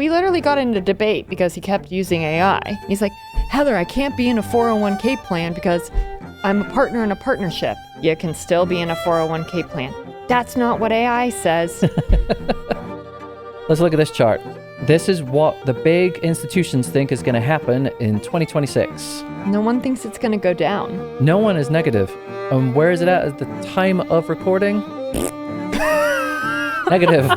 we literally got into a debate because he kept using AI. He's like, Heather, I can't be in a 401k plan because I'm a partner in a partnership. You can still be in a 401k plan. That's not what AI says. Let's look at this chart. This is what the big institutions think is going to happen in 2026. No one thinks it's going to go down. No one is negative. Where is it at the time of recording? Negative.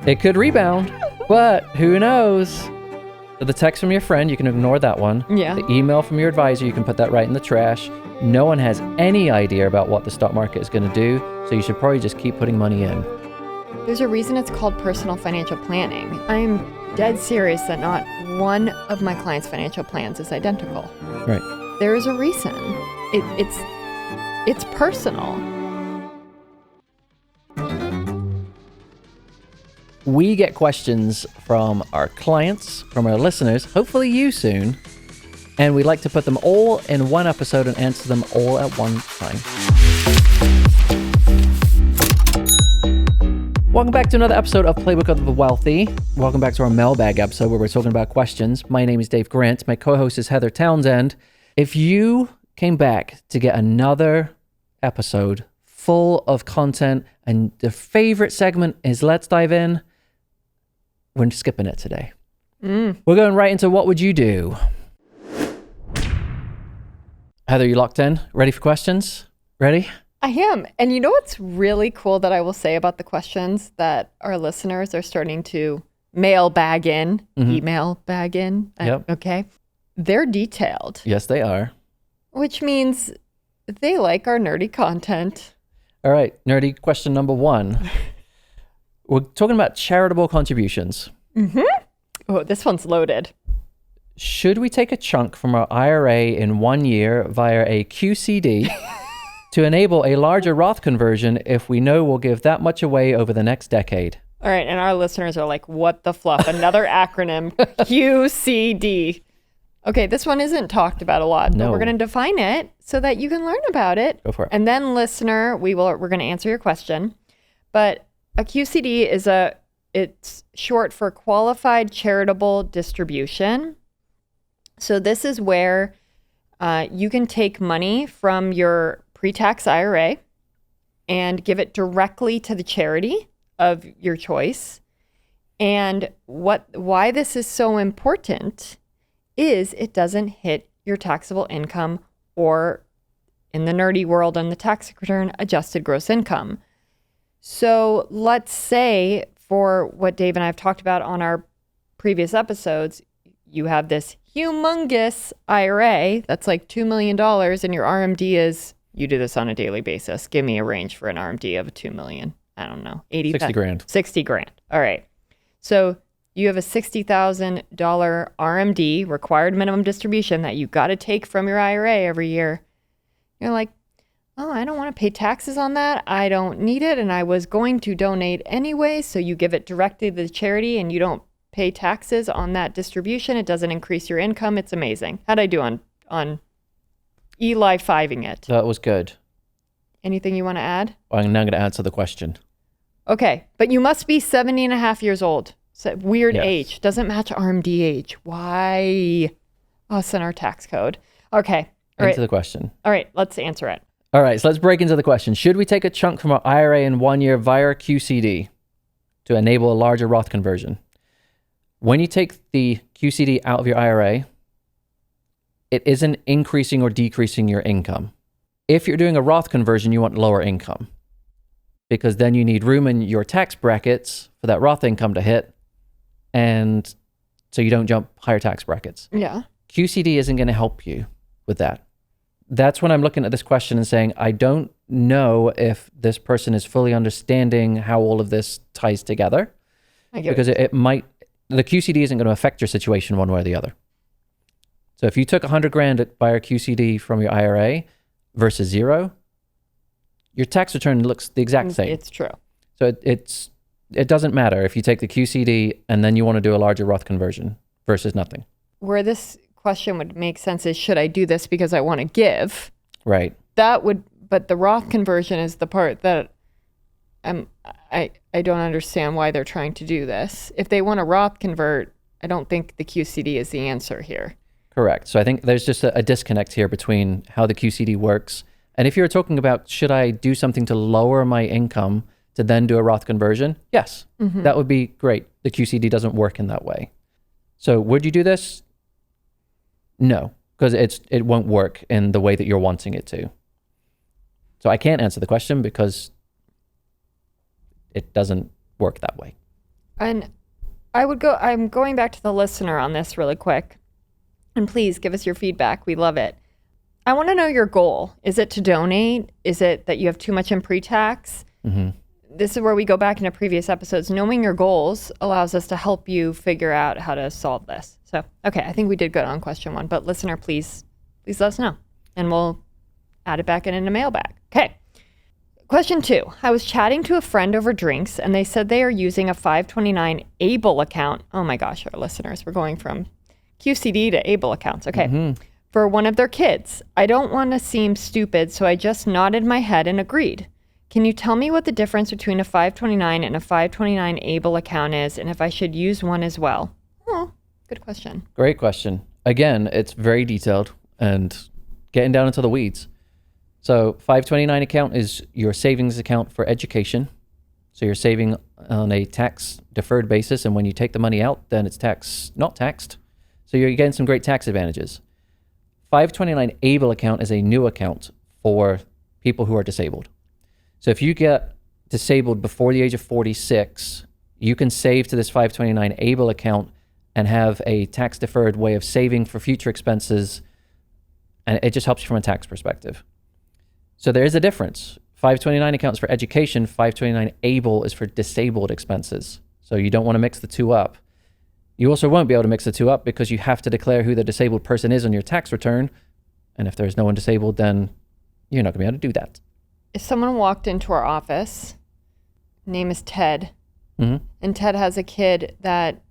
It could rebound, but who knows? So the text from your friend, you can ignore that one. Yeah. The email from your advisor, you can put that right in the trash. No one has any idea about what the stock market is going to do, so you should probably just keep putting money in. There's a reason it's called personal financial planning. I'm dead serious that not one of my clients' financial plans is identical. Right. There is a reason. It's personal. We get questions from our clients, from our listeners, hopefully you soon, and we'd like to put them all in one episode and answer them all at one time. Welcome back to another episode of Playbook of the Wealthy. Welcome back to our mailbag episode where we're talking about questions. My name is Dave Grant. My co-host is Heather Townsend. If you came back to get another episode full of content and the favorite segment is Let's Dive In, we're skipping it today. We're going right into what would you do? Heather, you locked in? Ready for questions? Ready? I am. And you know what's really cool that I will say about the questions that our listeners are starting to mailbag in, email bag in? Yep. Okay. They're detailed. Yes, they are. Which means they like our nerdy content. All right, nerdy question number one. We're talking about charitable contributions. Oh, this one's loaded. Should we take a chunk from our IRA in 1 year via a QCD to enable a larger Roth conversion if we know we'll give that much away over the next decade? All right, and our listeners are like, what the fluff? Another acronym, QCD. Okay, this one isn't talked about a lot, but we're going to define it so that you can learn about it. Go for it. And then, listener, we're going to answer your question. But a QCD it's short for Qualified Charitable Distribution. So this is where you can take money from your pre-tax IRA and give it directly to the charity of your choice. And why this is so important is it doesn't hit your taxable income or, in the nerdy world on the tax return, adjusted gross income. So let's say, for what Dave and I have talked about on our previous episodes, you have this humongous IRA that's like $2 million and your RMD is, you do this on a daily basis. Give me a range for an RMD of $2 million. I don't know. 60 grand. 60 grand. All right. So you have a $60,000 RMD, required minimum distribution, that you got to take from your IRA every year. You're like, oh, I don't want to pay taxes on that. I don't need it. And I was going to donate anyway. So you give it directly to the charity and you don't pay taxes on that distribution. It doesn't increase your income. It's amazing. How'd I do on Eli 5ing it? That was good. Anything you want to add? Well, I'm now going to answer the question. Okay. But you must be 70 and a half years old. So weird age. Doesn't match RMD age. Why? Us and our tax code. Okay. All right. Into the question. All right. Let's answer it. All right. So let's break into the question. Should we take a chunk from our IRA in 1 year via QCD to enable a larger Roth conversion? When you take the QCD out of your IRA, it isn't increasing or decreasing your income. If you're doing a Roth conversion, you want lower income because then you need room in your tax brackets for that Roth income to hit. And so you don't jump higher tax brackets. Yeah. QCD isn't going to help you with that. That's when I'm looking at this question and saying, I don't know if this person is fully understanding how all of this ties together. I get because it might, the QCD isn't going to affect your situation one way or the other. So if you took 100 grand by a QCD from your IRA versus zero, your tax return looks the exact same. It's true. So it doesn't matter if you take the QCD and then you want to do a larger Roth conversion versus nothing. Where this question would make sense is, should I do this because I want to give? Right. That would, but the Roth conversion is the part that I I don't understand why they're trying to do this. If they want a Roth convert, I don't think the QCD is the answer here. Correct. So I think there's just a disconnect here between how the QCD works. And if you're talking about, should I do something to lower my income to then do a Roth conversion? Yes, that would be great. The QCD doesn't work in that way. So would you do this? No, because it won't work in the way that you're wanting it to. So I can't answer the question because it doesn't work that way. And I'm going back to the listener on this really quick. And please give us your feedback. We love it. I want to know your goal. Is it to donate? Is it that you have too much in pre-tax? This is where we go back into previous episodes. Knowing your goals allows us to help you figure out how to solve this. So, okay, I think we did good on question 1, but listener, please let us know and we'll add it back in a mailbag. Okay. Question 2. I was chatting to a friend over drinks and they said they are using a 529 ABLE account. Oh my gosh, our listeners, we're going from QCD to ABLE accounts. Okay. For one of their kids. I don't want to seem stupid, so I just nodded my head and agreed. Can you tell me what the difference between a 529 and a 529 ABLE account is and if I should use one as well? Oh, good question. Great question. Again, it's very detailed and getting down into the weeds. So 529 account is your savings account for education. So you're saving on a tax deferred basis. And when you take the money out, then it's not taxed. So you're getting some great tax advantages. 529 ABLE account is a new account for people who are disabled. So if you get disabled before the age of 46, you can save to this 529 ABLE account and have a tax deferred way of saving for future expenses. And it just helps you from a tax perspective. So there is a difference. 529 accounts for education, 529 ABLE is for disabled expenses. So you don't want to mix the two up. You also won't be able to mix the two up because you have to declare who the disabled person is on your tax return. And if there's no one disabled, then you're not going to be able to do that. If someone walked into our office, name is Ted, and Ted has a kid that,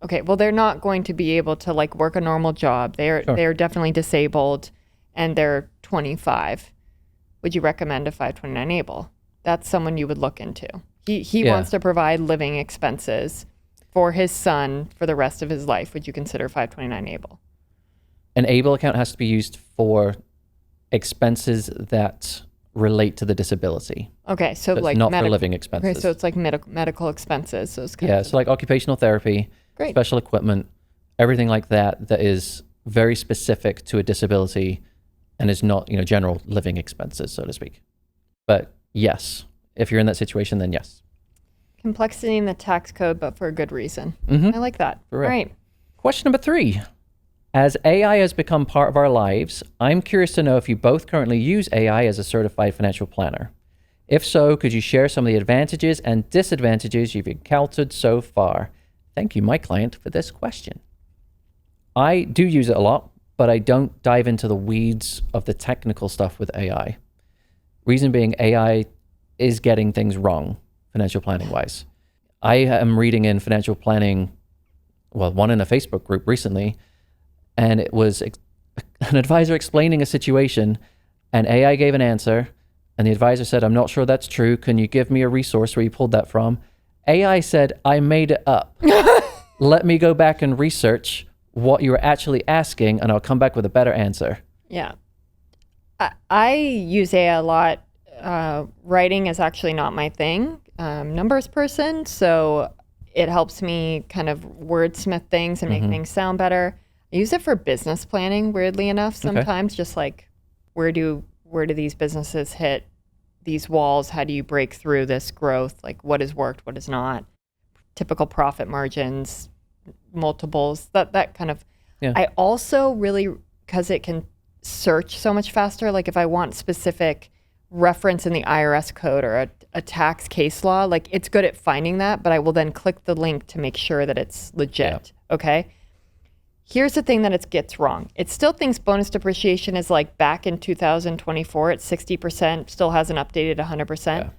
okay, well, they're not going to be able to like work a normal job. They're definitely disabled and they're 25. Would you recommend a 529 ABLE? That's someone you would look into. He wants to provide living expenses for his son for the rest of his life. Would you consider 529 ABLE? An ABLE account has to be used for expenses that relate to the disability. Okay, so it's like not for living expenses. Okay, so it's like medical expenses. Those kinds so like occupational therapy, Great. Special equipment, everything like that is very specific to a disability and is not, general living expenses, so to speak. But yes, if you're in that situation, then yes. Complexity in the tax code, but for a good reason. I like that. For real. All right. Question number 3. As AI has become part of our lives, I'm curious to know if you both currently use AI as a certified financial planner. If so, could you share some of the advantages and disadvantages you've encountered so far? Thank you, my client, for this question. I do use it a lot, but I don't dive into the weeds of the technical stuff with AI. Reason being, AI is getting things wrong, financial planning wise. I am reading in financial planning, one in a Facebook group recently, and it was an advisor explaining a situation, and AI gave an answer, and the advisor said, I'm not sure that's true. Can you give me a resource where you pulled that from? AI said, I made it up. Let me go back and research what you were actually asking, and I'll come back with a better answer. Yeah. I use AI a lot. Writing is actually not my thing. Numbers person, so it helps me kind of wordsmith things and make things sound better. I use it for business planning, weirdly enough, sometimes. Just like, where do these businesses hit these walls? How do you break through this growth? Like, what has worked, what has not? Typical profit margins, multiples, that kind of. Yeah. I also really, because it can search so much faster, like if I want specific reference in the IRS code or a tax case law, like it's good at finding that, but I will then click the link to make sure that it's legit. Yeah. Okay. Here's the thing that it gets wrong. It still thinks bonus depreciation is like back in 2024 at 60%, still hasn't updated 100%. Yeah.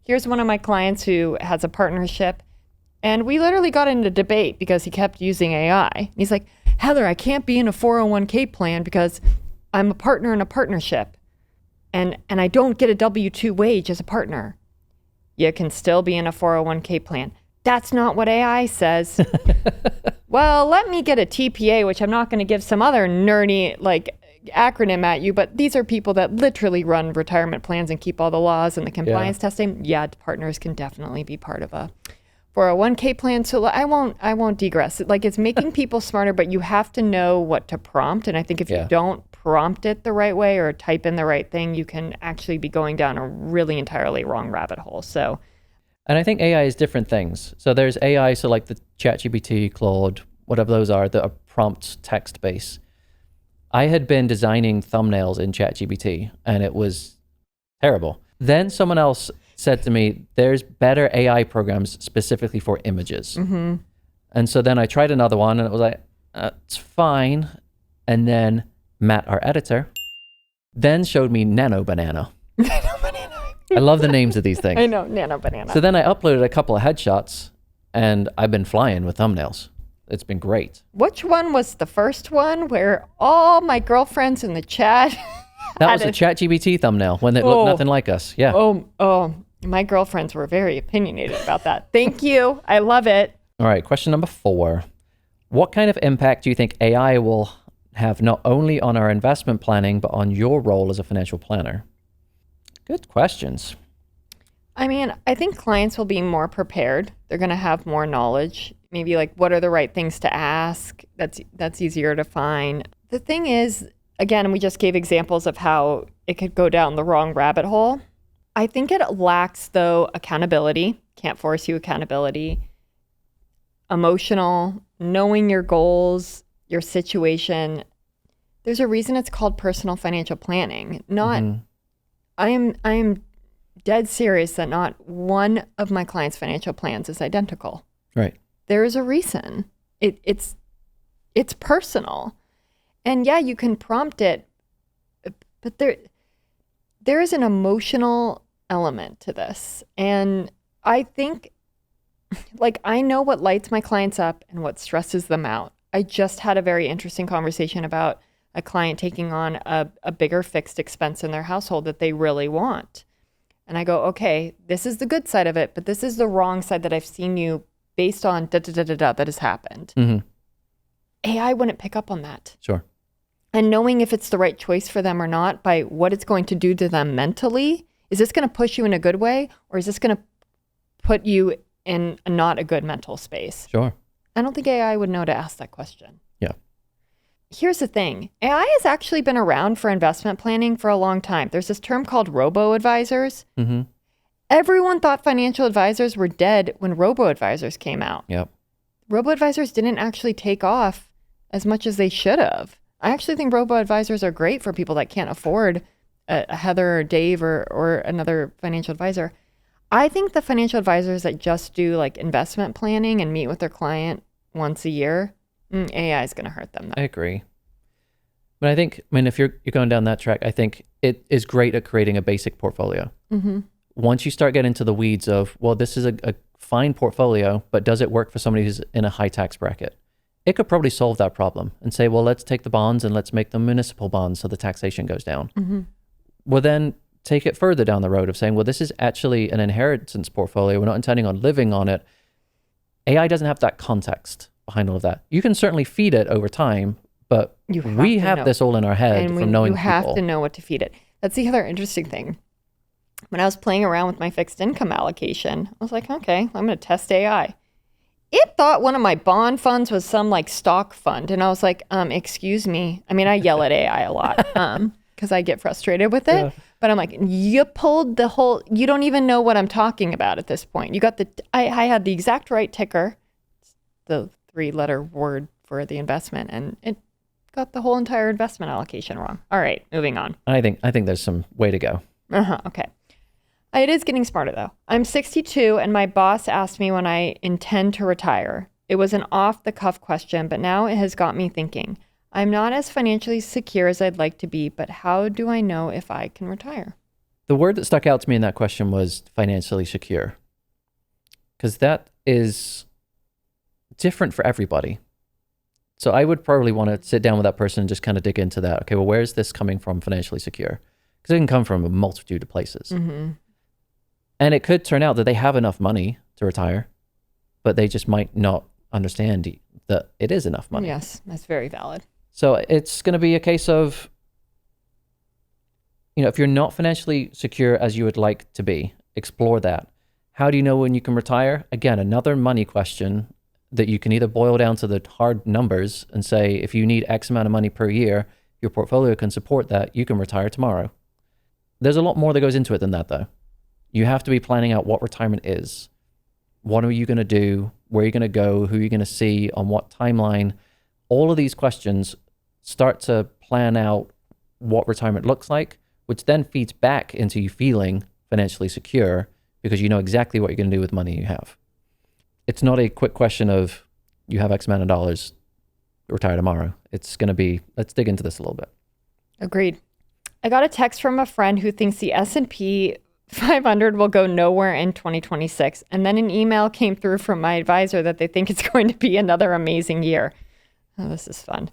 Here's one of my clients who has a partnership, and we literally got into debate because he kept using AI. He's like, Heather, I can't be in a 401k plan because I'm a partner in a partnership, and I don't get a W-2 wage as a partner. You can still be in a 401k plan. That's not what AI says. Well, let me get a TPA, which I'm not going to give some other nerdy like acronym at you, but these are people that literally run retirement plans and keep all the laws and the compliance testing. Yeah, partners can definitely be part of a 401k plan. So I won't digress. Like, it's making people smarter, but you have to know what to prompt. And I think if you don't prompt it the right way or type in the right thing, you can actually be going down a really entirely wrong rabbit hole. So, and I think AI is different things. So there's AI, so like the ChatGPT, Claude, whatever those are, that are prompt text based. I had been designing thumbnails in ChatGPT and it was terrible. Then someone else said to me, there's better AI programs specifically for images. Mm-hmm. And so then I tried another one and it was like, it's fine. And then Matt, our editor, then showed me Nano Banana. Nano Banana. I love the names of these things. I know, Nano Banana. So then I uploaded a couple of headshots and I've been flying with thumbnails. It's been great. Which one was the first one where all my girlfriends in the chat? That was a ChatGPT thumbnail when it looked nothing like us. Yeah. Oh, my girlfriends were very opinionated about that. Thank you. I love it. All right. Question number 4. What kind of impact do you think AI will have not only on our investment planning, but on your role as a financial planner? Good questions. I mean, I think clients will be more prepared. They're going to have more knowledge. Maybe like, what are the right things to ask? That's easier to find. The thing is, again, we just gave examples of how it could go down the wrong rabbit hole. I think it lacks, though, accountability. Can't force you accountability. Emotional, knowing your goals, your situation. There's a reason it's called personal financial planning. Not, I am dead serious that not one of my clients' financial plans is identical. Right. There is a reason. It's personal. And yeah, you can prompt it, but there is an emotional element to this. And I think, like, I know what lights my clients up and what stresses them out. I just had a very interesting conversation about a client taking on a bigger fixed expense in their household that they really want. And I go, okay, this is the good side of it, but this is the wrong side that I've seen you based on da-da-da-da-da that has happened. Mm-hmm. AI wouldn't pick up on that. Sure. And knowing if it's the right choice for them or not by what it's going to do to them mentally, is this going to push you in a good way or is this going to put you in not a good mental space? Sure. I don't think AI would know to ask that question. Yeah. Here's the thing. AI has actually been around for investment planning for a long time. There's this term called robo-advisors. Mm-hmm. Everyone thought financial advisors were dead when robo-advisors came out. Yep. Robo-advisors didn't actually take off as much as they should have. I actually think robo-advisors are great for people that can't afford a Heather or Dave or another financial advisor. I think the financial advisors that just do like investment planning and meet with their client once a year, AI is going to hurt them. I agree. But I think, if you're going down that track, I think it is great at creating a basic portfolio. Mm-hmm. Once you start getting into the weeds of, well, this is a fine portfolio, but does it work for somebody who's in a high tax bracket? It could probably solve that problem and say, well, let's take the bonds and let's make them municipal bonds so the taxation goes down. Mm-hmm. Well, then take it further down the road of saying, well, this is actually an inheritance portfolio. We're not intending on living on it. AI doesn't have that context behind all of that. You can certainly feed it over time, but we have this all in our head from knowing people. You have to know what to feed it. That's the other interesting thing. When I was playing around with my fixed income allocation, I was like, okay, I'm going to test AI. It thought one of my bond funds was some like stock fund. And I was like, excuse me. I mean, I yell at AI a lot because I get frustrated with it. Yeah. But I'm like, you pulled the whole, you don't even know what I'm talking about at this point. You got I had the exact right ticker, the 3-letter word for the investment, and it got the whole entire investment allocation wrong. All right, moving on. I think there's some way to go. Okay. It is getting smarter, though. I'm 62, and my boss asked me when I intend to retire. It was an off-the-cuff question, but now it has got me thinking. I'm not as financially secure as I'd like to be, but how do I know if I can retire? The word that stuck out to me in that question was financially secure, because that is different for everybody. So I would probably want to sit down with that person and just kind of dig into that. Okay, well, where is this coming from financially secure? Because it can come from a multitude of places. Mm-hmm. And it could turn out that they have enough money to retire, but they just might not understand that it is enough money. Yes, that's very valid. So it's going to be a case of, if you're not financially secure as you would like to be, explore that. How do you know when you can retire? Again, another money question that you can either boil down to the hard numbers and say, if you need X amount of money per year, your portfolio can support that, you can retire tomorrow. There's a lot more that goes into it than that, though. You have to be planning out what retirement is. What are you going to do? Where are you going to go? Who are you going to see? On what timeline? All of these questions start to plan out what retirement looks like, which then feeds back into you feeling financially secure because you know exactly what you're going to do with money you have. It's not a quick question of you have X amount of dollars, retire tomorrow. It's going to be, let's dig into this a little bit. Agreed. I got a text from a friend who thinks the S&P 500 will go nowhere in 2026. And then an email came through from my advisor that they think it's going to be another amazing year. Oh, this is fun.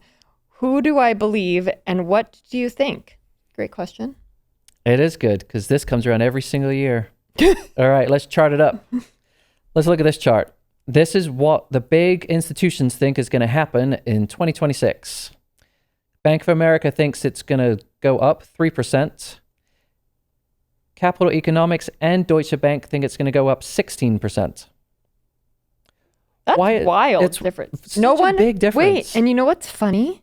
Who do I believe and what do you think? Great question. It is good because this comes around every single year. All right, let's chart it up. Let's look at this chart. This is what the big institutions think is going to happen in 2026. Bank of America thinks it's going to go up 3%. Capital Economics and Deutsche Bank think it's going to go up 16%. That's wild difference. No one, big difference. Wait, and you know what's funny?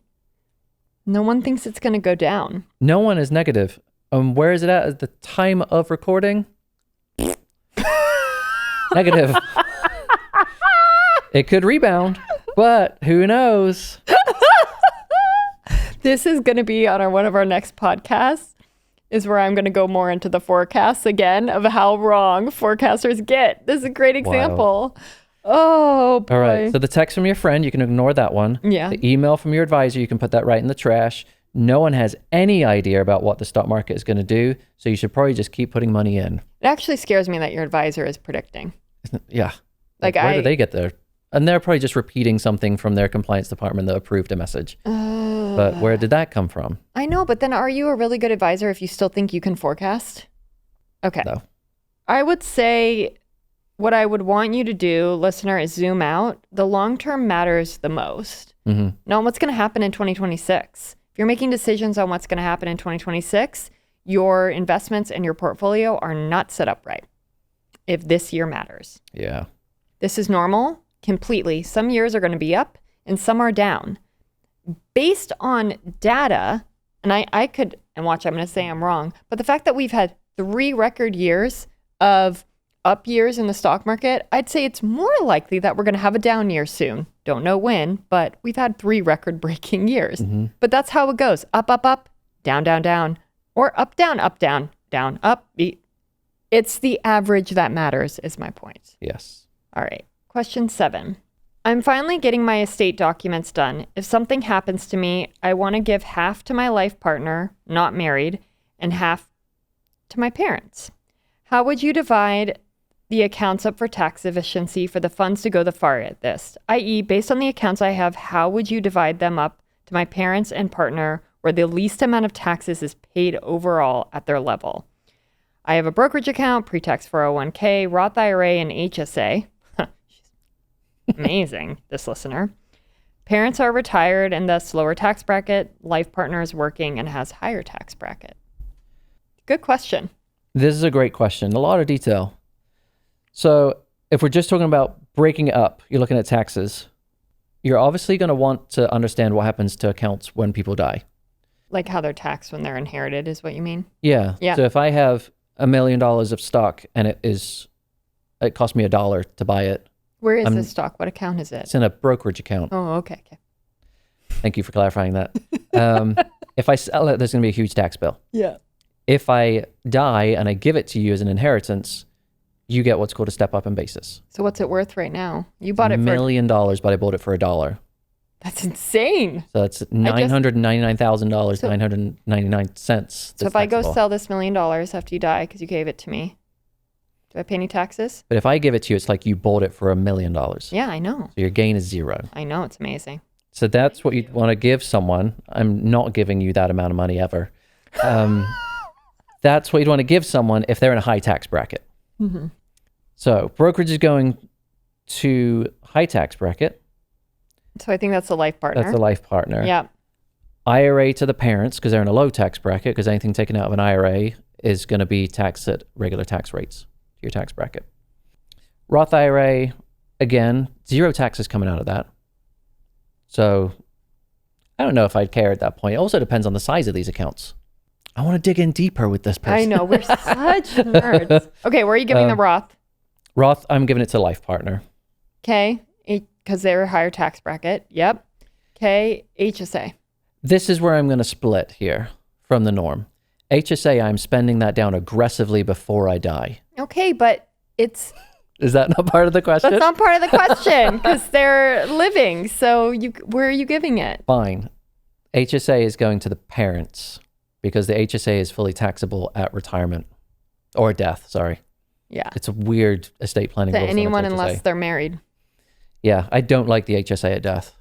No one thinks it's going to go down. No one is negative. Where is it at the time of recording? Negative. It could rebound, but who knows? This is going to be on one of our next podcasts, is where I'm going to go more into the forecasts again of how wrong forecasters get. This is a great example. Wow. Oh, boy. All right. So the text from your friend, you can ignore that one. Yeah. The email from your advisor, you can put that right in the trash. No one has any idea about what the stock market is going to do. So you should probably just keep putting money in. It actually scares me that your advisor is predicting. Yeah. Like where do they get there? And they're probably just repeating something from their compliance department that approved a message. But where did that come from? I know, but then are you a really good advisor if you still think you can forecast? Okay. No. I would say what I would want you to do, listener, is zoom out. The long term matters the most. Mm-hmm. Not what's going to happen in 2026. If you're making decisions on what's going to happen in 2026, your investments and your portfolio are not set up right if this year matters. Yeah. This is normal completely. Some years are going to be up and some are down. Based on data, and I could, and watch, I'm going to say I'm wrong, but the fact that we've had 3 record years of up years in the stock market, I'd say it's more likely that we're going to have a down year soon. Don't know when, but we've had 3 record-breaking years. Mm-hmm. But that's how it goes. Up, up, up, down, down, down, or up, down, down, up. It's the average that matters is my point. Yes. All right. Question 7. I'm finally getting my estate documents done. If something happens to me, I want to give half to my life partner, not married, and half to my parents. How would you divide the accounts up for tax efficiency for the funds to go the farthest? I.e., based on the accounts I have, how would you divide them up to my parents and partner where the least amount of taxes is paid overall at their level? I have a brokerage account, pre-tax 401k, Roth IRA, and HSA. Amazing, this listener. Parents are retired and thus lower tax bracket. Life partner is working and has higher tax bracket. Good question. This is a great question. A lot of detail. So if we're just talking about breaking it up, you're looking at taxes. You're obviously going to want to understand what happens to accounts when people die. Like how they're taxed when they're inherited is what you mean? Yeah. So if I have $1 million of stock and it cost me $1 to buy it. Where is this stock? What account is it? It's in a brokerage account. Oh, okay. Thank you for clarifying that. If I sell it, there's going to be a huge tax bill. Yeah. If I die and I give it to you as an inheritance, you get what's called a step up in basis. So what's it worth right now? You bought it for $1 million, but I bought it for $1. That's insane. So it's $999,000, 999 cents. So if I go sell this $1 million after you die because you gave it to me, do I pay any taxes? But if I give it to you, it's like you bought it for $1 million. Yeah, I know. So your gain is 0. I know, it's amazing. So that's what you'd want to give someone. I'm not giving you that amount of money ever. That's what you'd want to give someone if they're in a high tax bracket. Mm-hmm. So brokerage is going to high tax bracket. So I think that's the life partner. That's the life partner. Yeah. IRA to the parents because they're in a low tax bracket because anything taken out of an IRA is going to be taxed at regular tax rates to your tax bracket. Roth IRA, again, zero taxes coming out of that. So I don't know if I'd care at that point. It also depends on the size of these accounts. I want to dig in deeper with this person. I know. We're such nerds. Okay. Where are you giving the Roth? Roth, I'm giving it to life partner. Okay. Because they're a higher tax bracket. Yep. Okay. HSA. This is where I'm going to split here from the norm. HSA, I'm spending that down aggressively before I die. Okay. But it's... Is that not part of the question? That's not part of the question because they're living. So where are you giving it? Fine. HSA is going to the parents because the HSA is fully taxable at retirement or death. Sorry. Yeah. It's a weird estate planning. To rules on anyone HSA. unless they're married. Yeah. I don't like the HSA at death.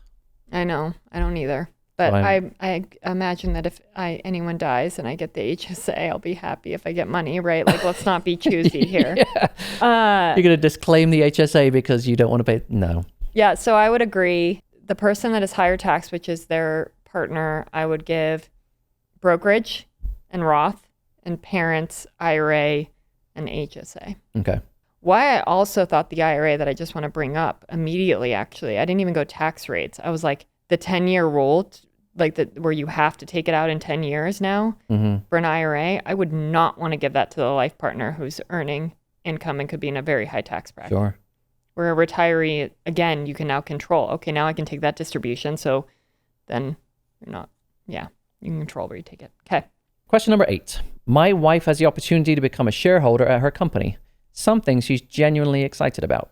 I know. I don't either. But I imagine that if anyone dies and I get the HSA, I'll be happy if I get money, right? Like, let's not be choosy here. Yeah. You're going to disclaim the HSA because you don't want to pay? No. Yeah, so I would agree. The person that is higher tax, which is their partner, I would give brokerage and Roth and parents, IRA, and HSA. Okay. Why I also thought the IRA that I just want to bring up immediately, actually, I didn't even go tax rates. I was like, the 10-year rule, where you have to take it out in 10 years now for an IRA, I would not want to give that to the life partner who's earning income and could be in a very high tax bracket. Sure. Where a retiree, again, you can now control. Okay, now I can take that distribution. So then you're not, you can control where you take it. Okay. Question number 8. My wife has the opportunity to become a shareholder at her company, something she's genuinely excited about.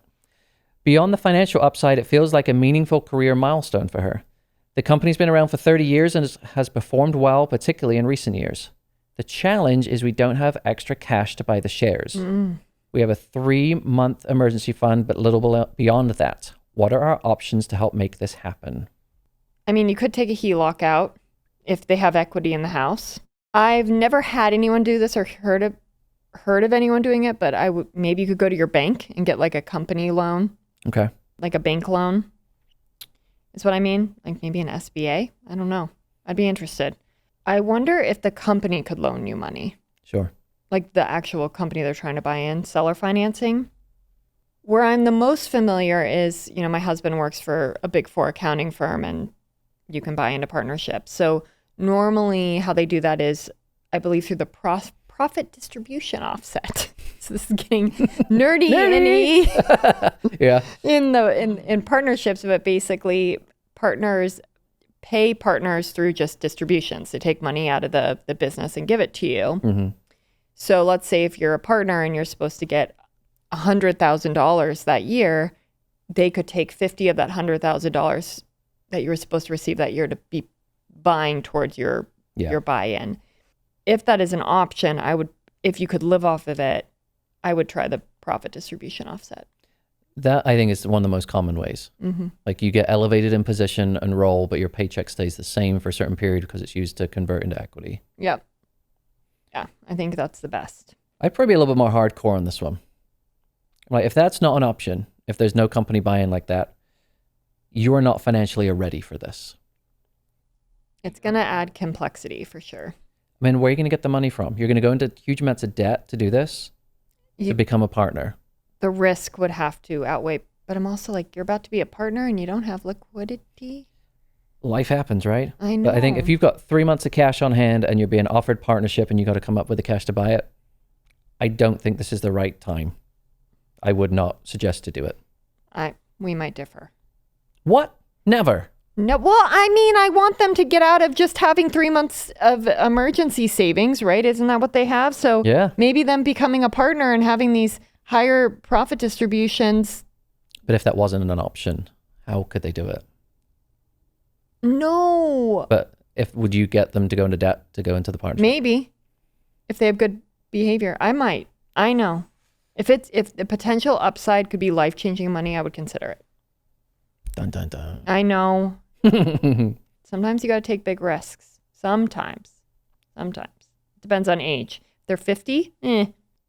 Beyond the financial upside, it feels like a meaningful career milestone for her. The company's been around for 30 years and has performed well, particularly in recent years. The challenge is we don't have extra cash to buy the shares. We have a 3-month emergency fund, but little beyond that. What are our options to help make this happen? I mean, you could take a HELOC out if they have equity in the house. I've never had anyone do this or heard of anyone doing it, but maybe you could go to your bank and get like a company loan. Okay. Like a bank loan. Is what I mean? Like maybe an SBA? I don't know. I'd be interested. I wonder if the company could loan you money. Sure. Like the actual company they're trying to buy in, seller financing. Where I'm the most familiar is, my husband works for a Big 4 accounting firm and you can buy into partnerships. So normally how they do that is, I believe, through the profit distribution offset. So this is getting nerdy. Yeah. In partnerships, but basically partners pay partners through just distributions. They take money out of the business and give it to you. Mm-hmm. So let's say if you're a partner and you're supposed to get $100,000 that year, they could take 50 of that $100,000 that you were supposed to receive that year to be buying towards your buy-in. If that is an option, if you could live off of it, I would try the profit distribution offset. That, I think, is one of the most common ways. Mm-hmm. Like you get elevated in position and role, but your paycheck stays the same for a certain period because it's used to convert into equity. Yep. Yeah, I think that's the best. I'd probably be a little bit more hardcore on this one. Like if that's not an option, if there's no company buy-in like that, you are not financially ready for this. It's going to add complexity for sure. I mean, where are you going to get the money from? You're going to go into huge amounts of debt to do this, to become a partner. The risk would have to outweigh, but I'm also like, you're about to be a partner and you don't have liquidity. Life happens, right? I know. But I think if you've got 3 months of cash on hand and you're being offered partnership and you got to come up with the cash to buy it, I don't think this is the right time. I would not suggest to do it. We might differ. What? Never. No, well, I mean, I want them to get out of just having 3 months of emergency savings, right? Isn't that what they have? So maybe them becoming a partner and having these higher profit distributions. But if that wasn't an option, how could they do it? No. But would you get them to go into debt to go into the partnership? Maybe. If they have good behavior. I might. I know. If the potential upside could be life-changing money, I would consider it. Dun, dun, dun. I know. Sometimes you got to take big risks. Sometimes. Depends on age. If they're 50,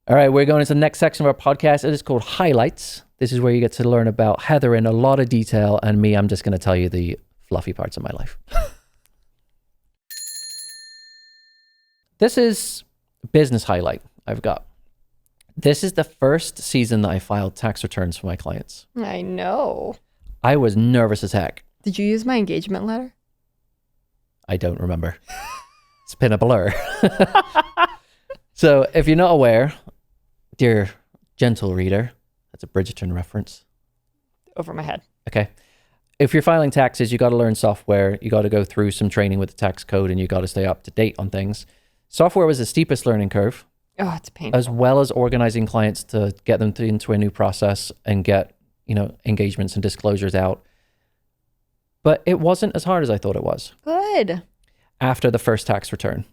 All All right, we're going into the next section of our podcast. It is called Highlights. This is where you get to learn about Heather in a lot of detail, and me, I'm just going to tell you the fluffy parts of my life. This is a business highlight I've got. This is the first season that I filed tax returns for my clients. I know. I was nervous as heck. Did you use my engagement letter? I don't remember. It's been a blur. So if you're not aware, dear gentle reader, that's a Bridgerton reference. Over my head. Okay. If you're filing taxes, you got to learn software. You got to go through some training with the tax code, and you got to stay up to date on things. Software was the steepest learning curve. Oh, it's painful. As well as organizing clients to get them into a new process and get, engagements and disclosures out. But it wasn't as hard as I thought it was. Good. After the first tax return.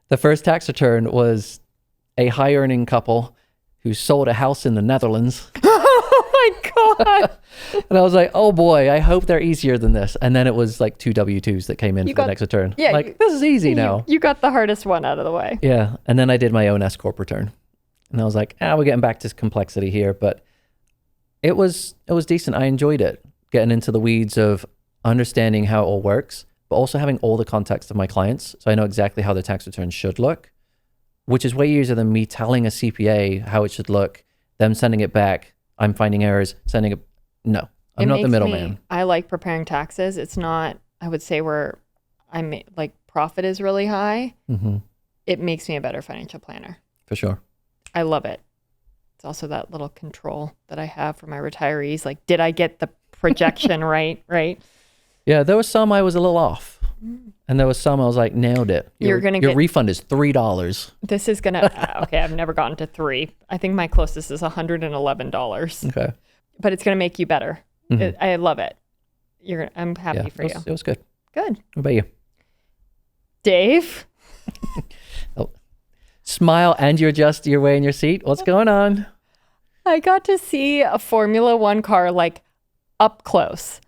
The first tax return was a high earning couple who sold a house in the Netherlands. Oh my God. And I was like, oh boy, I hope they're easier than this. And then it was like 2 W-2s that came in for the next return. Yeah, this is easy now. You got the hardest one out of the way. Yeah. And then I did my own S-Corp return. And I was like, we're getting back to complexity here. But it was decent. I enjoyed it. Getting into the weeds of understanding how it all works, but also having all the context of my clients. So I know exactly how the tax return should look, which is way easier than me telling a CPA how it should look, them sending it back, I'm finding errors, sending it. No, I'm not the middleman. I like preparing taxes. It's not, I would say, where profit is really high. Mm-hmm. It makes me a better financial planner. For sure. I love it. It's also that little control that I have for my retirees. Like, did I get the projection right? Yeah, there was some I was a little off. And there was some I was like, nailed it. Your refund is $3. This is going to, okay, I've never gotten to 3. I think my closest is $111. Okay. But it's going to make you better. Mm-hmm. I love it. I'm happy for you. It was good. Good. What about you? Dave? Oh. Smile and you adjust your way in your seat. What's going on? I got to see a Formula One car up close.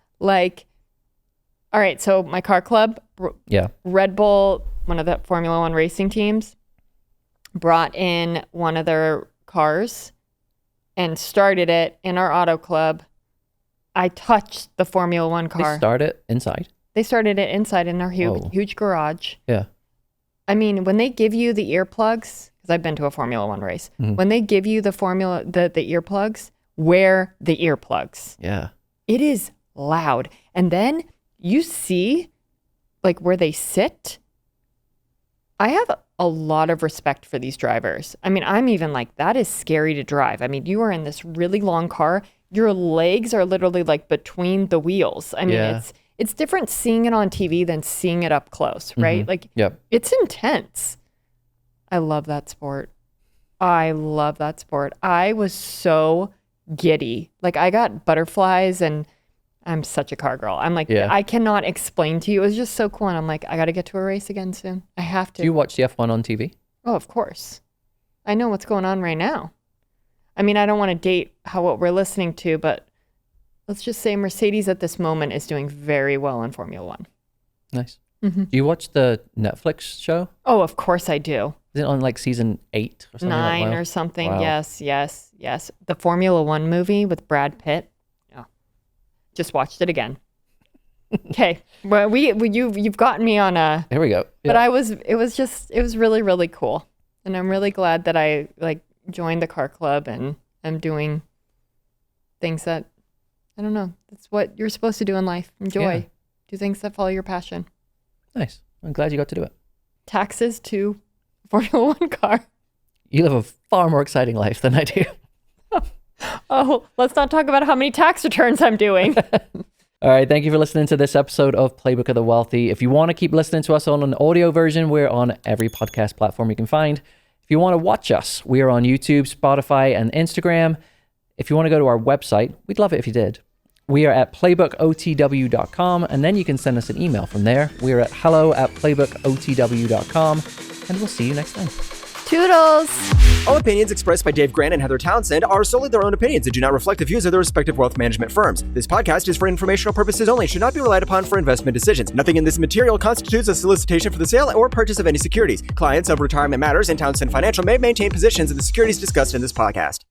All right, so my car club, Red Bull, one of the Formula One racing teams, brought in one of their cars and started it in our auto club. I touched the Formula One car. They started inside? They started it inside in our huge garage. Yeah. I mean, when they give you the earplugs, because I've been to a Formula One race, when they give you the earplugs, wear the earplugs. Yeah. It is loud. And then you see where they sit. I have a lot of respect for these drivers. I mean, I'm even that is scary to drive. I mean, you are in this really long car. Your legs are literally between the wheels. I mean, it's different seeing it on TV than seeing it up close, right? Mm-hmm. It's intense. I love that sport. I was so giddy. I got butterflies, and I'm such a car girl. I'm I cannot explain to you. It was just so cool. And I'm I got to get to a race again soon. I have to. Do you watch the F1 on TV? Oh, of course. I know what's going on right now. I mean, I don't want to date what we're listening to, but let's just say Mercedes at this moment is doing very well in Formula One. Nice. Mm-hmm. Do you watch the Netflix show? Oh, of course I do. Is it on season 8 or something? 9 or something. Wow. Yes. The Formula One movie with Brad Pitt. Oh, just watched it again. Okay. Well, you've gotten me on a. Here we go. Yeah. But it was really, really cool. And I'm really glad that I joined the car club and I'm doing things that, I don't know, that's what you're supposed to do in life. Enjoy. Yeah. Do things that follow your passion. Nice. I'm glad you got to do it. Taxes to Formula One car. You live a far more exciting life than I do. Oh, let's not talk about how many tax returns I'm doing. All right. Thank you for listening to this episode of Playbook of the Wealthy. If you want to keep listening to us on an audio version, we're on every podcast platform you can find. If you want to watch us, we are on YouTube, Spotify, and Instagram. If you want to go to our website, we'd love it if you did. We are at playbookotw.com, and then you can send us an email from there. We are at hello@playbookotw.com, and we'll see you next time. Toodles! All opinions expressed by Dave Grant and Heather Townsend are solely their own opinions and do not reflect the views of their respective wealth management firms. This podcast is for informational purposes only, should not be relied upon for investment decisions. Nothing in this material constitutes a solicitation for the sale or purchase of any securities. Clients of Retirement Matters and Townsend Financial may maintain positions in the securities discussed in this podcast.